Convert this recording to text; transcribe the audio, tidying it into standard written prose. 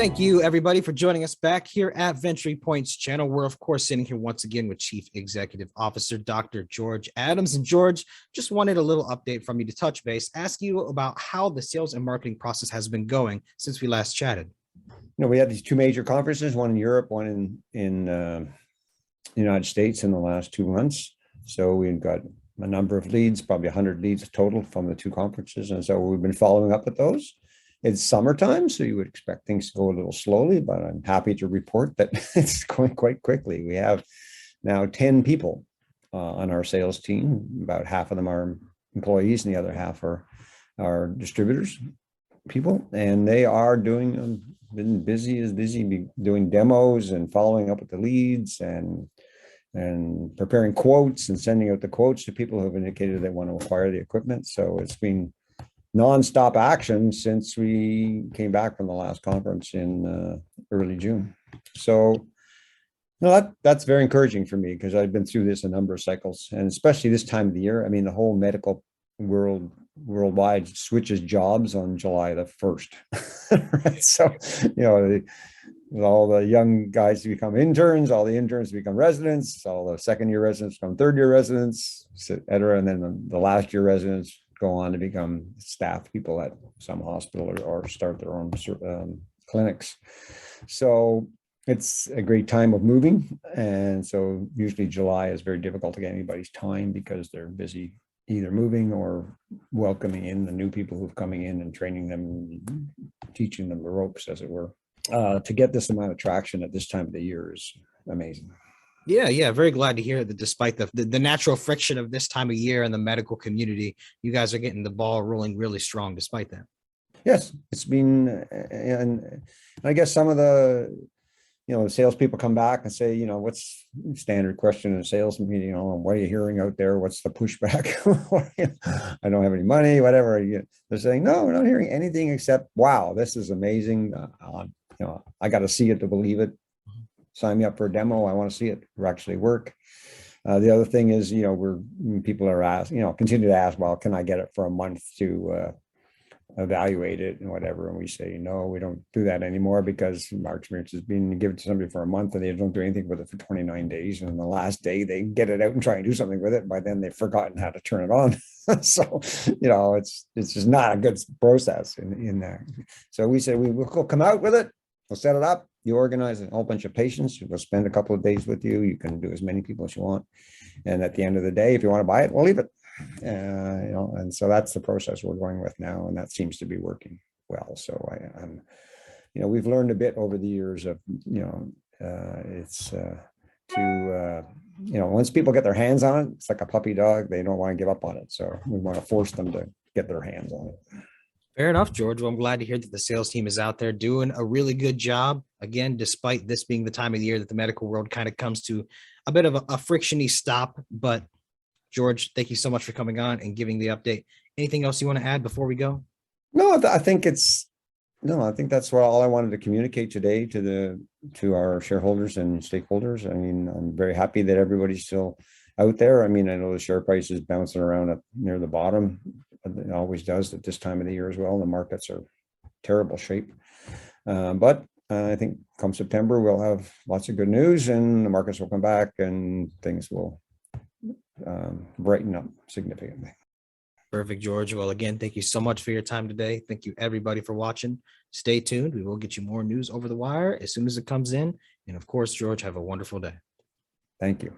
Thank you, everybody, for joining us back here at Ventripoint's channel. We're, of course, sitting here once again with Chief Executive Officer Dr. George Adams. And George, just wanted a little update from you to touch base, ask you about how the sales and marketing process has been going since we last chatted. We had these two major conferences, one in Europe, one in the United States in the last 2 months. So we've got a number of leads, probably 100 leads total from the two conferences. And so we've been following up with those. It's summertime, so you would expect things to go a little slowly, but I'm happy to report that it's going quite quickly. We have now 10 people on our sales team. About half of them are employees and the other half are distributors people. And they are been busy doing demos and following up with the leads and preparing quotes and sending out the quotes to people who have indicated they want to acquire the equipment. So it's been nonstop action since we came back from the last conference in early June. So that's very encouraging for me because I've been through this a number of cycles, and especially this time of the year. I mean, the whole medical worldwide switches jobs on July the 1st. Right? So, all the young guys become interns, all the interns become residents, all the second-year residents become third-year residents, et cetera. And then the last-year residents go on to become staff people at some hospital or start their own clinics. So it's a great time of moving. And so usually July is very difficult to get anybody's time because they're busy either moving or welcoming in the new people who've coming in and training them, teaching them the ropes, as it were. To get this amount of traction at this time of the year is amazing. Yeah. Very glad to hear that despite the natural friction of this time of year in the medical community, you guys are getting the ball rolling really strong despite that. Yes, it's been, and I guess some of the, salespeople come back and say, what's standard question in a sales meeting, what are you hearing out there? What's the pushback? I don't have any money, whatever. They're saying, no, we're not hearing anything except, wow, this is amazing. I got to see it to believe it. Sign me up for a demo. I want to see it actually work. The other thing is, people are asked, continue to ask, well, can I get it for a month to evaluate it and whatever? And we say, no, we don't do that anymore because our experience has been give it to somebody for a month and they don't do anything with it for 29 days. And the last day they get it out and try and do something with it. By then they've forgotten how to turn it on. So, it's just not a good process in there. So we say, we'll come out with it. We'll set it up. You organize a whole bunch of patients. We'll spend a couple of days with you. You can do as many people as you want. And at the end of the day, if you want to buy it, we'll leave it. And so that's the process we're going with now. And that seems to be working well. So we've learned a bit over the years of, once people get their hands on it, it's like a puppy dog. They don't want to give up on it. So we want to force them to get their hands on it. Fair enough, George. Well, I'm glad to hear that the sales team is out there doing a really good job. Again, despite this being the time of the year that the medical world kind of comes to a bit of a frictiony stop. But George, thank you so much for coming on and giving the update. Anything else you want to add before we go? No, I think that's all I wanted to communicate today to our shareholders and stakeholders. I mean, I'm very happy that everybody's still out there. I mean, I know the share price is bouncing around near the bottom. It always does at this time of the year as well. The markets are terrible shape. But I think come September, we'll have lots of good news and the markets will come back and things will brighten up significantly. Perfect, George. Well, again, thank you so much for your time today. Thank you, everybody, for watching. Stay tuned. We will get you more news over the wire as soon as it comes in. And of course, George, have a wonderful day. Thank you.